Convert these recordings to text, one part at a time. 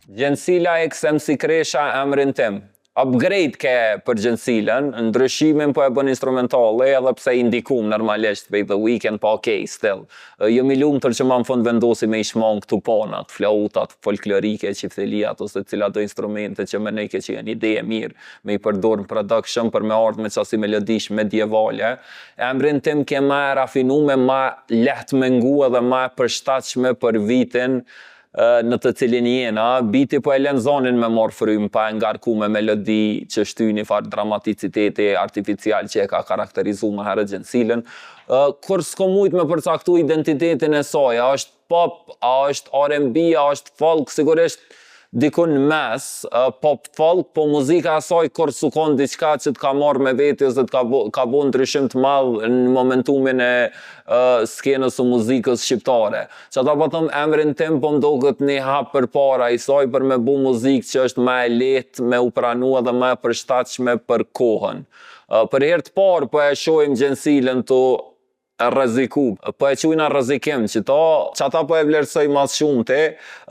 Gjensila XMC Kresha emrin tim. Upgrade ke për gjensilën, ndryshimin po e bën instrumentale edhe pse i ndikum normalisht prej The Weeknd, po okej, still. Jam i lumtur që ma në fund vendosi me i shmang këtu ponat, flautat, folklorike, qifteliat, ose cilat do instrumente që me nejke që janë ide e mirë me i përdor në production për me ardhë me qasi melodish medievale. Emrin tim ke ma rafinume, ma lehtë me ngu edhe ma përshtatshme për vitin në të cilin jena, biti po e len zonin me marrë frym, pa e ngarku me melodi që shty një farë dramaticiteti artificial që e ka karakterizu më herë gjensilën. Kur s'ko mujt me përcaktu identitetin e saj, a është pop, a është R&B, a është folk, sigurisht dikun mes, pop folk, po muzika e saj kur s'ukon diçka që t'ka marrë me veti ose ka bo ndryshim të madh në momentumin e skenës së muzikës shqiptare. Që ata po thëm emrin tim po mdoket një hap për para i saj për me bu muzikë që është më e lehtë me u pranu edhe më e përshtatshme për kohën. Për herë të parë po e shohim gjensilën tu rreziku, po e quajna rrezikim, që ata po e vlerësoj mas shumëti.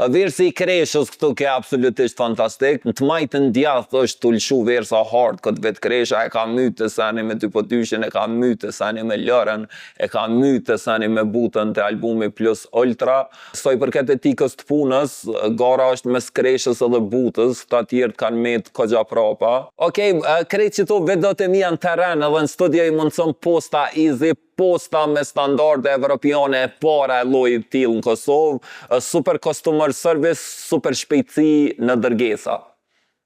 Versi i Kreshës këtu ke absolutisht fantastik, në të majtën djathtë është të lëshu versa hard, këtë vetë Kresha e ka mytë sani me 2x2, e ka mytë sani me lërën, e ka mytë sani me butën të albumi plus ultra. Soj përket etikës të punës, gara është mes Kreshës edhe butës, ta tjertë kanë metë kogja prapa. Okej, krejt që tu vedot e mi janë teren, edhe në studio i mundësëm posta easy, posta me standarde evropiane e para e llojit tillë në Kosovë, super customer service, super shpejtësi në dërgesa.